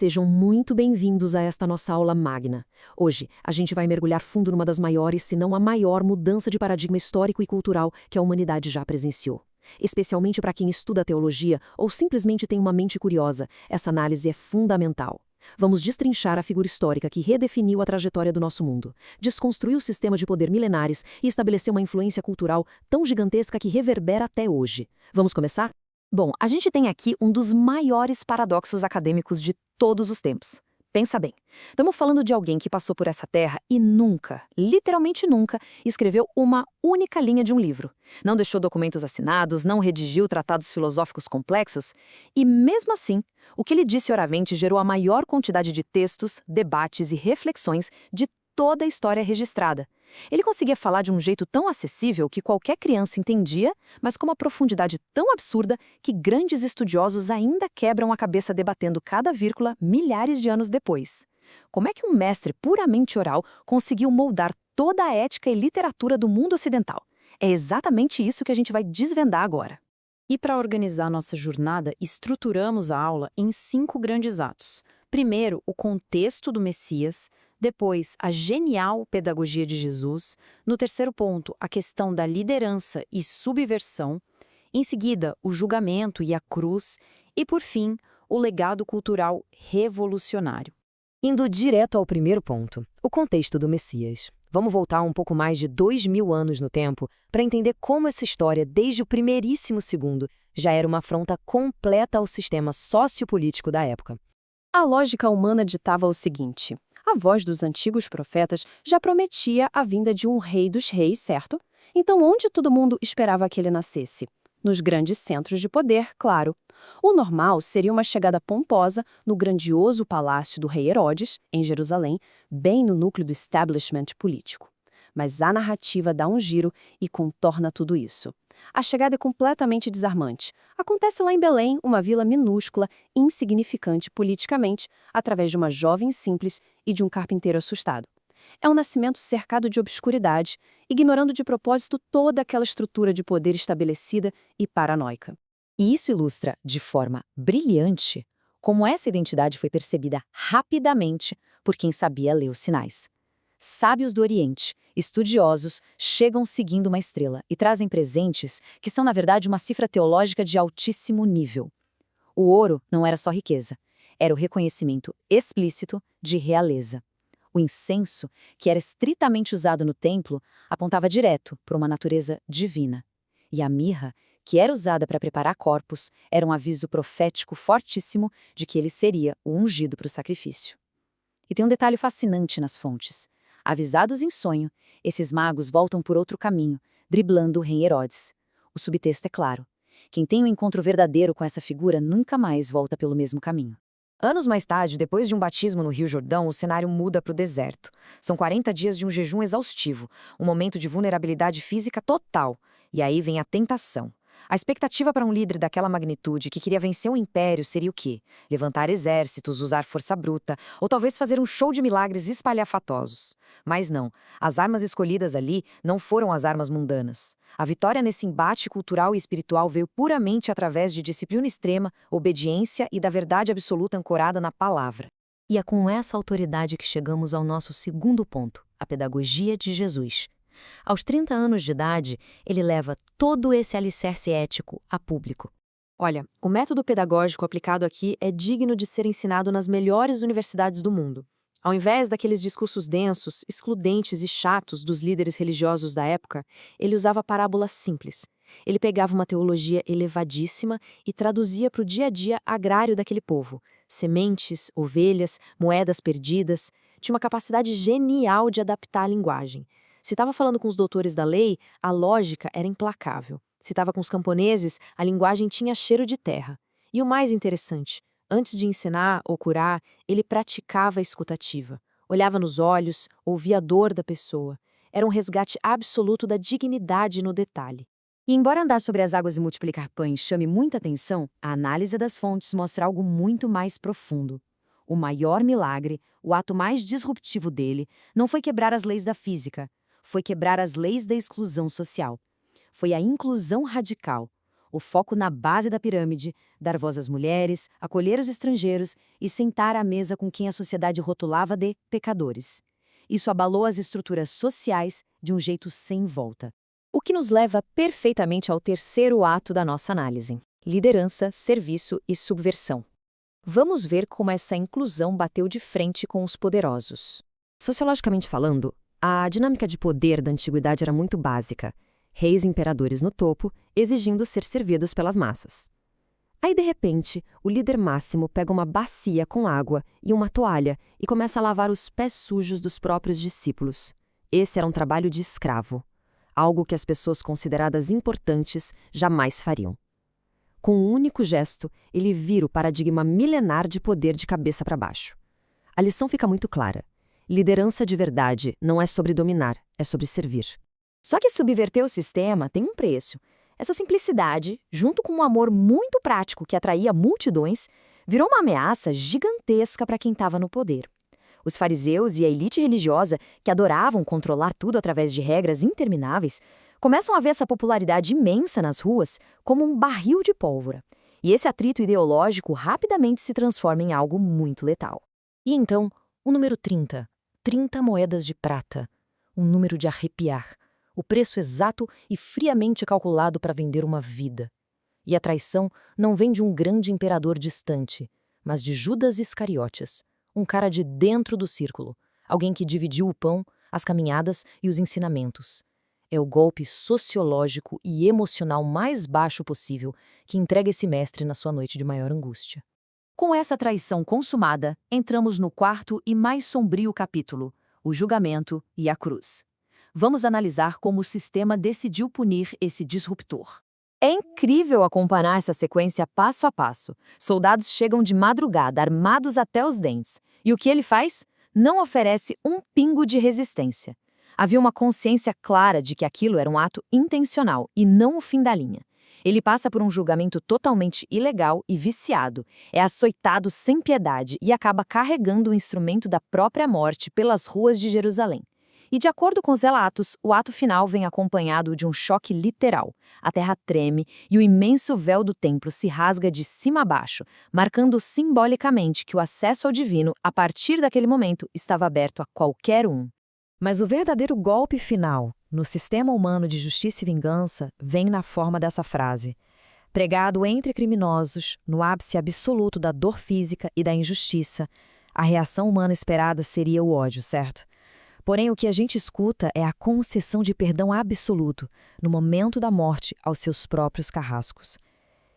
Sejam muito bem-vindos a esta nossa aula magna. Hoje, a gente vai mergulhar fundo numa das maiores, se não a maior, mudança de paradigma histórico e cultural que a humanidade já presenciou. Especialmente para quem estuda teologia ou simplesmente tem uma mente curiosa, essa análise é fundamental. Vamos destrinchar a figura histórica que redefiniu a trajetória do nosso mundo, desconstruiu o sistema de poder milenares e estabeleceu uma influência cultural tão gigantesca que reverbera até hoje. Vamos começar? Bom, a gente tem aqui um dos maiores paradoxos acadêmicos de todos os tempos. Pensa bem, estamos falando de alguém que passou por essa terra e nunca, literalmente nunca, escreveu uma única linha de um livro. Não deixou documentos assinados, não redigiu tratados filosóficos complexos e, mesmo assim, o que ele disse oralmente gerou a maior quantidade de textos, debates e reflexões de toda a história registrada. Ele conseguia falar de um jeito tão acessível que qualquer criança entendia, mas com uma profundidade tão absurda que grandes estudiosos ainda quebram a cabeça debatendo cada vírgula milhares de anos depois. Como é que um mestre puramente oral conseguiu moldar toda a ética e literatura do mundo ocidental? É exatamente isso que a gente vai desvendar agora. E para organizar nossa jornada, estruturamos a aula em 5 grandes atos. Primeiro, o contexto do Messias. Depois, a genial pedagogia de Jesus. No terceiro ponto, a questão da liderança e subversão. Em seguida, o julgamento e a cruz. E, por fim, o legado cultural revolucionário. Indo direto ao primeiro ponto, o contexto do Messias. Vamos voltar um pouco mais de 2000 anos no tempo para entender como essa história, desde o primeiríssimo segundo, já era uma afronta completa ao sistema sociopolítico da época. A lógica humana ditava o seguinte: a voz dos antigos profetas já prometia a vinda de um rei dos reis, certo? Então, onde todo mundo esperava que ele nascesse? Nos grandes centros de poder, claro. O normal seria uma chegada pomposa no grandioso palácio do rei Herodes, em Jerusalém, bem no núcleo do establishment político. Mas a narrativa dá um giro e contorna tudo isso. A chegada é completamente desarmante. Acontece lá em Belém, uma vila minúscula, insignificante politicamente, através de uma jovem simples e de um carpinteiro assustado. É um nascimento cercado de obscuridade, ignorando de propósito toda aquela estrutura de poder estabelecida e paranoica. E isso ilustra, de forma brilhante, como essa identidade foi percebida rapidamente por quem sabia ler os sinais. Sábios do Oriente, estudiosos, chegam seguindo uma estrela e trazem presentes que são, na verdade, uma cifra teológica de altíssimo nível. O ouro não era só riqueza, era o reconhecimento explícito de realeza. O incenso, que era estritamente usado no templo, apontava direto para uma natureza divina. E a mirra, que era usada para preparar corpos, era um aviso profético fortíssimo de que ele seria o ungido para o sacrifício. E tem um detalhe fascinante nas fontes. Avisados em sonho, esses magos voltam por outro caminho, driblando o rei Herodes. O subtexto é claro. Quem tem um encontro verdadeiro com essa figura nunca mais volta pelo mesmo caminho. Anos mais tarde, depois de um batismo no Rio Jordão, o cenário muda para o deserto. São 40 dias de um jejum exaustivo, um momento de vulnerabilidade física total. E aí vem a tentação. A expectativa para um líder daquela magnitude que queria vencer um império seria o quê? Levantar exércitos, usar força bruta, ou talvez fazer um show de milagres espalhafatosos. Mas não, as armas escolhidas ali não foram as armas mundanas. A vitória nesse embate cultural e espiritual veio puramente através de disciplina extrema, obediência e da verdade absoluta ancorada na palavra. E é com essa autoridade que chegamos ao nosso segundo ponto, a pedagogia de Jesus. Aos 30 anos de idade, ele leva todo esse alicerce ético a público. Olha, o método pedagógico aplicado aqui é digno de ser ensinado nas melhores universidades do mundo. Ao invés daqueles discursos densos, excludentes e chatos dos líderes religiosos da época, ele usava parábolas simples. Ele pegava uma teologia elevadíssima e traduzia para o dia a dia agrário daquele povo. Sementes, ovelhas, moedas perdidas. Tinha uma capacidade genial de adaptar a linguagem. Se estava falando com os doutores da lei, a lógica era implacável. Se estava com os camponeses, a linguagem tinha cheiro de terra. E o mais interessante, antes de ensinar ou curar, ele praticava a escutativa. Olhava nos olhos, ouvia a dor da pessoa. Era um resgate absoluto da dignidade no detalhe. E embora andar sobre as águas e multiplicar pães chame muita atenção, a análise das fontes mostra algo muito mais profundo. O maior milagre, o ato mais disruptivo dele, não foi quebrar as leis da física, foi quebrar as leis da exclusão social. Foi a inclusão radical. o foco na base da pirâmide, dar voz às mulheres, acolher os estrangeiros e sentar à mesa com quem a sociedade rotulava de pecadores. Isso abalou as estruturas sociais de um jeito sem volta. O que nos leva perfeitamente ao terceiro ato da nossa análise: liderança, serviço e subversão. Vamos ver como essa inclusão bateu de frente com os poderosos. Sociologicamente falando, a dinâmica de poder da antiguidade era muito básica. Reis e imperadores no topo, exigindo ser servidos pelas massas. Aí, de repente, o líder máximo pega uma bacia com água e uma toalha e começa a lavar os pés sujos dos próprios discípulos. Esse era um trabalho de escravo, algo que as pessoas consideradas importantes jamais fariam. Com um único gesto, ele vira o paradigma milenar de poder de cabeça para baixo. A lição fica muito clara. Liderança de verdade não é sobre dominar, é sobre servir. Só que subverter o sistema tem um preço. Essa simplicidade, junto com um amor muito prático que atraía multidões, virou uma ameaça gigantesca para quem estava no poder. Os fariseus e a elite religiosa, que adoravam controlar tudo através de regras intermináveis, começam a ver essa popularidade imensa nas ruas como um barril de pólvora. E esse atrito ideológico rapidamente se transforma em algo muito letal. E então, o número 30. 30 moedas de prata. Um número de arrepiar. O preço exato e friamente calculado para vender uma vida. E a traição não vem de um grande imperador distante, mas de Judas Iscariotes, um cara de dentro do círculo, alguém que dividiu o pão, as caminhadas e os ensinamentos. É o golpe sociológico e emocional mais baixo possível que entrega esse mestre na sua noite de maior angústia. Com essa traição consumada, entramos no quarto e mais sombrio capítulo, o julgamento e a cruz. Vamos analisar como o sistema decidiu punir esse disruptor. É incrível acompanhar essa sequência passo a passo. Soldados chegam de madrugada, armados até os dentes. E o que ele faz? Não oferece um pingo de resistência. Havia uma consciência clara de que aquilo era um ato intencional e não o fim da linha. Ele passa por um julgamento totalmente ilegal e viciado, é açoitado sem piedade e acaba carregando o instrumento da própria morte pelas ruas de Jerusalém. E de acordo com os relatos, o ato final vem acompanhado de um choque literal. A terra treme e o imenso véu do templo se rasga de cima a baixo, marcando simbolicamente que o acesso ao divino, a partir daquele momento, estava aberto a qualquer um. Mas o verdadeiro golpe final, no sistema humano de justiça e vingança, vem na forma dessa frase. Pregado entre criminosos, no ápice absoluto da dor física e da injustiça, a reação humana esperada seria o ódio, certo? Porém, o que a gente escuta é a concessão de perdão absoluto, no momento da morte, aos seus próprios carrascos.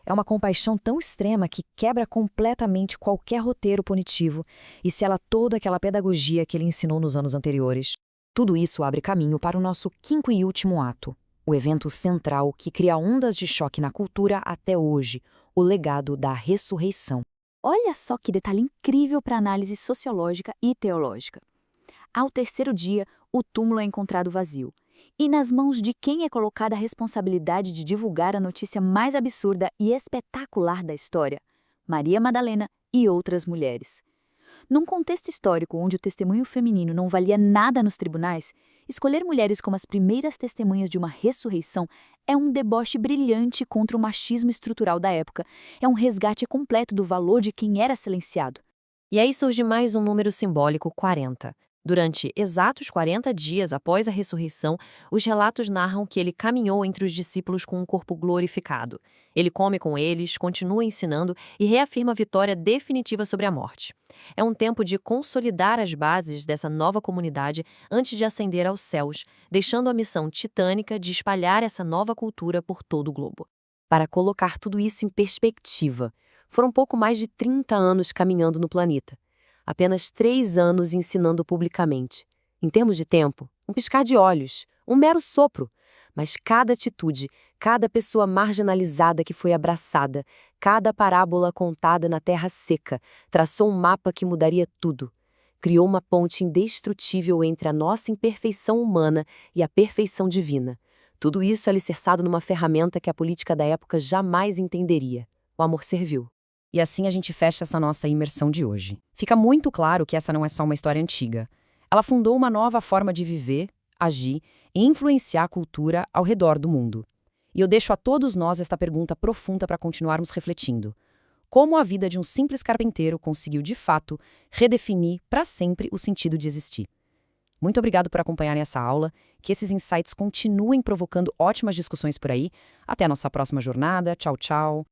É uma compaixão tão extrema que quebra completamente qualquer roteiro punitivo e sela toda aquela pedagogia que ele ensinou nos anos anteriores. Tudo isso abre caminho para o nosso quinto e último ato, o evento central que cria ondas de choque na cultura até hoje, o legado da ressurreição. Olha só que detalhe incrível para análise sociológica e teológica. Ao terceiro dia, o túmulo é encontrado vazio. E nas mãos de quem é colocada a responsabilidade de divulgar a notícia mais absurda e espetacular da história? Maria Madalena e outras mulheres. Num contexto histórico onde o testemunho feminino não valia nada nos tribunais, escolher mulheres como as primeiras testemunhas de uma ressurreição é um deboche brilhante contra o machismo estrutural da época, é um resgate completo do valor de quem era silenciado. E aí surge mais um número simbólico, 40. Durante exatos 40 dias após a ressurreição, os relatos narram que ele caminhou entre os discípulos com um corpo glorificado. Ele come com eles, continua ensinando e reafirma a vitória definitiva sobre a morte. É um tempo de consolidar as bases dessa nova comunidade antes de ascender aos céus, deixando a missão titânica de espalhar essa nova cultura por todo o globo. Para colocar tudo isso em perspectiva, foram pouco mais de 30 anos caminhando no planeta. Apenas 3 anos ensinando publicamente. Em termos de tempo, um piscar de olhos, um mero sopro. Mas cada atitude, cada pessoa marginalizada que foi abraçada, cada parábola contada na terra seca, traçou um mapa que mudaria tudo. Criou uma ponte indestrutível entre a nossa imperfeição humana e a perfeição divina. Tudo isso alicerçado numa ferramenta que a política da época jamais entenderia. O amor serviu. E assim a gente fecha essa nossa imersão de hoje. Fica muito claro que essa não é só uma história antiga. Ela fundou uma nova forma de viver, agir e influenciar a cultura ao redor do mundo. E eu deixo a todos nós esta pergunta profunda para continuarmos refletindo. Como a vida de um simples carpinteiro conseguiu, de fato, redefinir para sempre o sentido de existir? Muito obrigado por acompanharem essa aula, que esses insights continuem provocando ótimas discussões por aí. Até a nossa próxima jornada. Tchau, tchau.